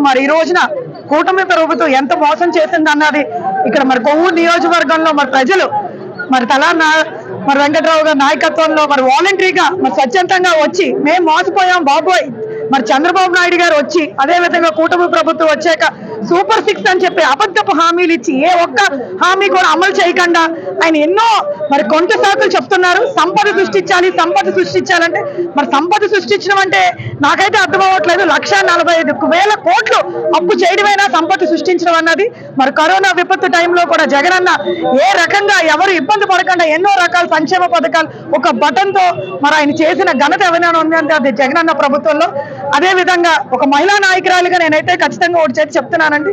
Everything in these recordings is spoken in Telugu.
మరి ఈ రోజున కూటమి ప్రభుత్వం ఎంత మోసం చేసింది అన్నది ఇక్కడ మరి కొవ్వూరు నియోజకవర్గంలో మరి ప్రజలు మరి మరి వెంకట్రావు గారి నాయకత్వంలో మరి వాలంటరీగా మరి స్వచ్ఛందంగా వచ్చి మేము మోసపోయాం బాబోయ్ మరి చంద్రబాబు నాయుడు గారు వచ్చి అదే విధంగా కూటమి ప్రభుత్వం వచ్చాక సూపర్ 6 అని చెప్పి అబద్ధపు హామీలు ఇచ్చి ఏ ఒక్క హామీ కూడా అమలు చేయకుండా ఆయన ఎన్నో మరి కొంత శాతం చెప్తున్నారు. సంపద సృష్టించాలంటే మరి సంపద సృష్టించడం అంటే నాకైతే అర్థం అవ్వట్లేదు. 1,45,000 కోట్లు అప్పు చేయడమైనా సంపద సృష్టించడం అన్నది. మరి కరోనా విపత్తు టైంలో కూడా జగనన్న ఏ రకంగా ఎవరు ఇబ్బంది పడకుండా ఎన్నో రకాల సంక్షేమ పథకాలు ఒక బటన్ తో మరి ఆయన చేసిన ఘనత ఎవరైనా ఉందంటే అది జగనన్న ప్రభుత్వంలో. అదే విధంగా ఒక మహిళా నాయకురాలుగా నేనైతే ఖచ్చితంగా ఒకటి చేసి చెప్తున్నానండి,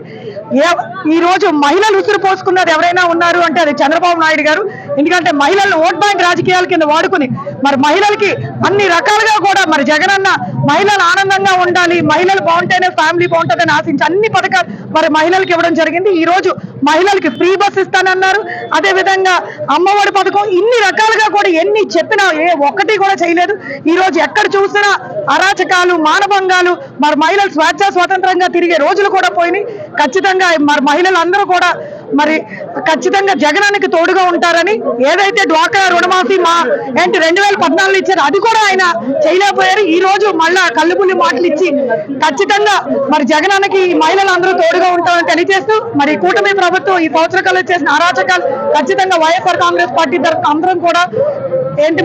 ఈ రోజు మహిళలు ఉసురు పోసుకున్నది ఎవరైనా ఉన్నారు అంటే అది చంద్రబాబు నాయుడు గారు. ఎందుకంటే మహిళలను ఓట్ బ్యాంక్ రాజకీయాల కింద వాడుకుని మరి మహిళలకి అన్ని రకాలుగా కూడా మరి జగనన్న మహిళలు ఆనందంగా ఉండాలి, మహిళలు బాగుంటేనే ఫ్యామిలీ బాగుంటుందని ఆశించి అన్ని పథకాలు మరి మహిళలకు ఇవ్వడం జరిగింది. ఈ రోజు మహిళలకి ఫ్రీ బస్ ఇస్తానన్నారు. అదే విధంగా అమ్మఒడి పథకం ఇన్ని రకాలుగా కూడా ఎన్ని చెప్పినా ఏ ఒక్కటి కూడా చేయలేదు. ఈ రోజు ఎక్కడ చూసినా అరాచకాలు, మానభంగాలు, మరి మహిళలు స్వాతంత్రంగా తిరిగే రోజులు కూడా పోయినాయి. ఖచ్చితంగా మరి మహిళలందరూ కూడా మరి ఖచ్చితంగా జగనానికి తోడుగా ఉంటారని ఏదైతే డ్వాక్రా రుణమాఫీ 2014 ఇచ్చారు అది కూడా ఆయన చేయలేకపోయారు. ఈ రోజు మళ్ళా కళ్ళుపుల్లి మాటలు ఇచ్చి ఖచ్చితంగా మరి జగనానికి మహిళలందరూ తోడుగా ఉంటారని తెలియజేస్తూ మరి కూటమి ప్రభుత్వం ఈ సంవత్సరాలు చేసిన అరాచకాలు ఖచ్చితంగా వైఎస్ఆర్ కాంగ్రెస్ పార్టీ తరఫున అందరం కూడా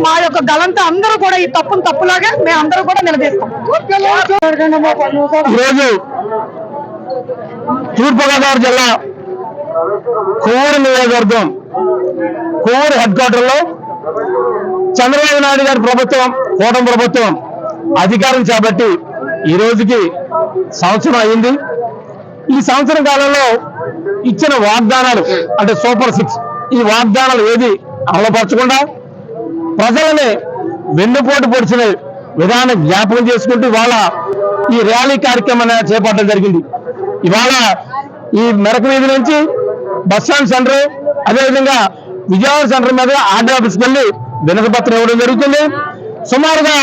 మా యొక్క గలంతా అందరూ కూడా ఈ తప్పును తప్పులాగా మేము అందరూ కూడా నిలదీస్తాం. ఈరోజు తూర్పుగోదావరి జిల్లా కొవ్వూరు నియోజకవర్గం కొవ్వూరు హెడ్ క్వార్టర్ లో చంద్రబాబు నాయుడు గారి ప్రభుత్వం, కూటమి ప్రభుత్వం అధికారం చేపట్టి ఈ రోజుకి సంవత్సరం అయింది. ఈ సంవత్సరం కాలంలో ఇచ్చిన వాగ్దానాలు అంటే సూపర్ 6 ఈ వాగ్దానాలు ఏది అమలుపరచకుండా ప్రజలని వెన్నుపోటు పొడిచిన విధానం జ్ఞాపకం చేసుకుంటూ ఇవాళ ఈ ర్యాలీ కార్యక్రమాన్ని చేపట్టడం జరిగింది. ఇవాళ ఈ మెరక వీధి నుంచి బస్టాండ్ సెంటర్, అదేవిధంగా విజయవాడ సెంటర్ మీద ఆర్డీ ఆఫీస్కి వెళ్ళి వినతి పత్రం ఇవ్వడం జరుగుతుంది. సుమారుగా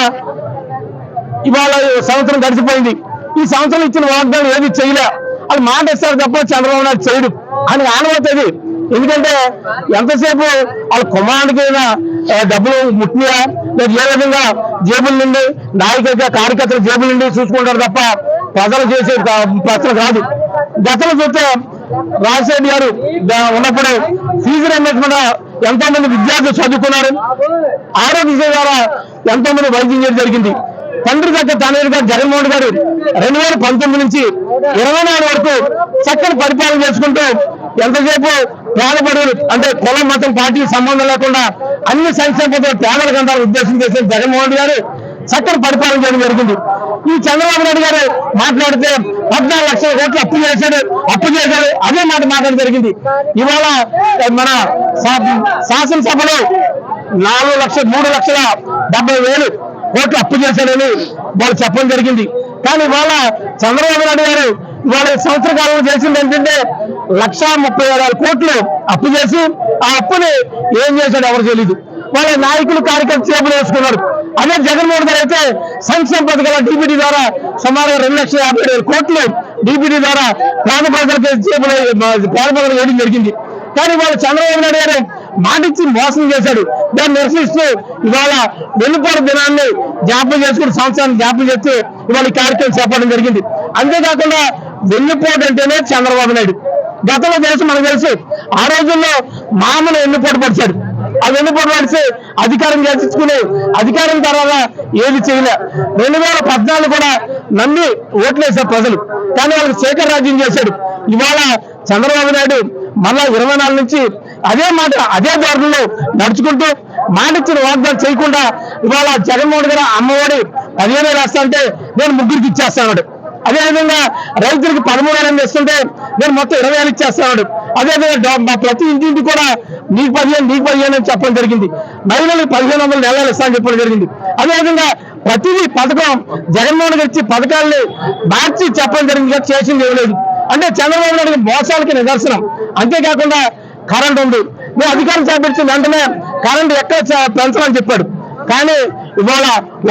ఇవాళ సంవత్సరం గడిచిపోయింది. ఈ సంవత్సరం ఇచ్చిన వాగ్దానం ఏది చేయలే, అది మాట ఇస్తారు తప్ప చంద్రబాబు నాయుడు చేయడు అని ఆనవవుతుంది. ఎందుకంటే ఎంతసేపు వాళ్ళ కుమారుడికి డబ్బులు ముట్టినా లేదా ఏ విధంగా జేబుల నుండి నాయకులుగా కార్యకర్తల జేబుల నుండి చూసుకుంటారు తప్ప ప్రజలు చేసే ప్రశ్న కాదు. గతంలో చూస్తే రాజశేఖర్ గారు ఉన్నప్పుడు ఫీజు రియంబర్స్మెంట్ ఎంతో మంది విద్యార్థులు చదువుకున్నారు. ఆరోగ్యశ్రీ ద్వారా ఎంతో మంది వైద్యం చేయడం జరిగింది. తండ్రి దగ్గర తనయుడు గారు జగన్మోహన్ గారు 2019 నుంచి 24 వరకు చక్కని పరిపాలన చేసుకుంటూ ఎంతసేపు పేదపడులు అంటే కులం, మతం, పార్టీ సంబంధం లేకుండా అన్ని సంక్షేమ పథకాలు పేదలకు అందాలని ఉద్దేశం చేసిన జగన్మోహన్ గారు చక్కని పరిపాలన చేయడం జరిగింది. ఈ చంద్రబాబు నాయుడు గారు మాట్లాడితే 14 లక్షల కోట్లు అప్పు చేశాడు అదే మాట మాట్లాడడం జరిగింది. ఇవాళ మన శాసనసభలో 3,70,000 కోట్లు అప్పు చేశాడని వాళ్ళు చెప్పడం జరిగింది. కానీ ఇవాళ చంద్రబాబు నాయుడు గారు ఇవాళ సంవత్సర కాలంలో చేసింది ఏంటంటే 1,37,000 కోట్లు అప్పు చేసి ఆ అప్పుని ఏం చేశాడు ఎవరు తెలియదు. వాళ్ళ నాయకులు కార్యకర్తలు చేపలు వేసుకున్నారు. అదే జగన్మోహన్ గారు అయితే సంక్షేమ పథకాల డీబీటీ ద్వారా సుమారు 2,57,000 కోట్లు డీబీటీ ద్వారా పేద ప్రజలకు వేయడం జరిగింది. కానీ ఇవాళ చంద్రబాబు నాయుడు గారు మాటిచ్చి మోసం చేశాడు. దాన్ని నిరసిస్తూ ఇవాళ వెన్నుపోటు దినాన్ని జ్ఞాపకం చేసుకుని సంవత్సరాన్ని జ్ఞాపకం చేస్తూ ఇవాళ ఈ కార్యక్రమం చేపట్టడం జరిగింది. అంతేకాకుండా వెన్నుపోటు అంటేనే చంద్రబాబు నాయుడు. గతంలో మనకు తెలుసు ఆ రోజుల్లో మామూలు వెన్నుపోటు పడిచాడు. ఆ వెన్నుపోటు పడిచి అధికారం చేర్చుకుని అధికారం తర్వాత ఏది చేయలే. 2014 కూడా నమ్మి ఓట్లేశారు ప్రజలు, కానీ వాళ్ళకి శేఖర్ రాజ్యం చేశాడు. ఇవాళ చంద్రబాబు నాయుడు మళ్ళా 24 నుంచి అదే మాట అదే దారుల్లో నడుచుకుంటూ మాటిచ్చిన వాగ్దానం చేయకుండా ఇవాళ జగన్మోహన్ గారు అమ్మఒడి 15,000 వేస్తా అంటే నేను 3కి ఇచ్చేస్తాడు. అదేవిధంగా రైతులకు 13,000 ఇస్తుంటే నేను మొత్తం 20,000 ఇచ్చేస్తున్నాడు. అదేవిధంగా ప్రతి ఇంటింటి కూడా నీకు 15 అని చెప్పడం జరిగింది. మహిళలకు 1,500 నెలలు ఇస్తామని చెప్పడం జరిగింది. అదేవిధంగా ప్రతిదీ పథకం జగన్మోహన్ గారు ఇచ్చి పథకాలని మార్చి చెప్పడం జరిగింది, చేసింది ఇవ్వలేదు. అంటే చంద్రబాబు నాయుడు మోసాలకి నిదర్శనం. అంతేకాకుండా కరెంట్ ఉంది, నేను అధికారం చేపట్టిన వెంటనే కరెంట్ ఎక్కడ పెంచాలని చెప్పాడు. కానీ ఇవాళ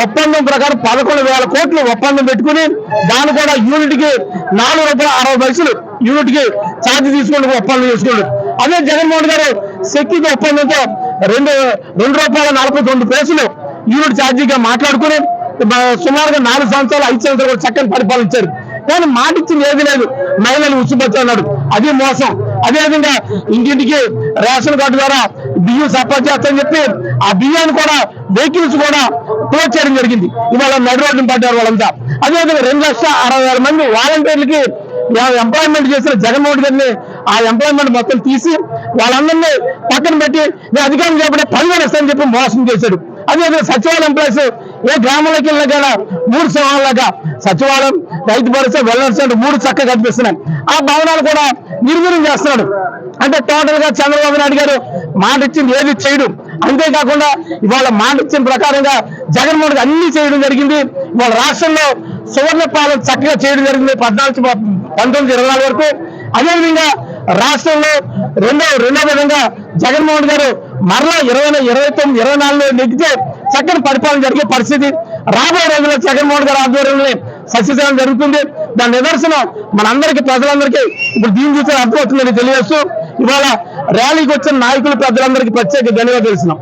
ఒప్పందం ప్రకారం 11,000 కోట్లు ఒప్పందం పెట్టుకుని దాన్ని కూడా యూనిట్కి ₹4.60 యూనిట్కి ఛార్జ్ తీసుకుంటూ ఒప్పందం చేసుకున్నాడు. అదే జగన్మోహన్ గారు శక్తికి ఒప్పందంతో ₹2.49 యూనిట్ ఛార్జీగా మాట్లాడుకుని సుమారుగా 4 సంవత్సరాలు 5 సంవత్సరాలు కూడా చక్కని పరిపాలించారు. కానీ మాట ఇచ్చింది ఏది లేదు, మహిళలు ఉచితం అన్నాడు, అది మోసం. అదేవిధంగా ఇంటింటికి రేషన్ కార్డు ద్వారా బియ్యం సప్లై చేస్తామని చెప్పి ఆ బియ్యాన్ని కూడా వెహికల్స్ కూడా క్లోజ్ చేయడం జరిగింది. ఇవాళ నడు రోడ్డును పడ్డారు వాళ్ళంతా. అదేవిధంగా 2,60,000 మంది వాలంటీర్లకి ఎంప్లాయ్మెంట్ చేసిన జగన్మోహన్ గారిని ఆ ఎంప్లాయ్మెంట్ మొత్తం తీసి వాళ్ళందరినీ పక్కన పెట్టి నేను అధికారం చేపట్టే 10,000 ఇస్తానని చెప్పి మోసం చేశాడు. అదేవిధంగా సచివాలయం ఎంప్లాయీస్ ఏ గ్రామంలోకి వెళ్ళినా కానీ 3 సంవత్సరాలుగా సచివాలయం, రైతు భరోసా, వెల్నెస్ సెంటర్ 3 చక్కగా కనిపిస్తున్నాయి. ఆ భవనాలు కూడా నిర్వీర్యం చేస్తున్నాడు. అంటే టోటల్ గా చంద్రబాబు నాయుడు గారు మాట ఇచ్చింది ఏది చేయడం. అంతేకాకుండా ఇవాళ మాట ఇచ్చిన ప్రకారంగా జగన్మోహన్ అన్ని చేయడం జరిగింది. ఇవాళ రాష్ట్రంలో సువర్ణ పాలన చక్కగా చేయడం జరిగింది 1924 వరకు. అదేవిధంగా రాష్ట్రంలో రెండో విధంగా జగన్మోహన్ గారు మరలా 2029-24 నెగ్గితే చక్కని పరిపాలన జరిగే పరిస్థితి రాబోయే రోజుల్లో జగన్మోహన్ గారి ఆధ్వర్యంలో సస్యసేవం జరుగుతుంది. దాని నిదర్శనం మనందరికీ, ప్రజలందరికీ ఇప్పుడు దీన్ని చూస్తే అర్థమవుతుందని తెలియజేస్తూ ఇవాళ ర్యాలీకి వచ్చిన నాయకులు పెద్దలందరికీ ప్రత్యేక ధన్యవాదాలు తెలుస్తున్నాం.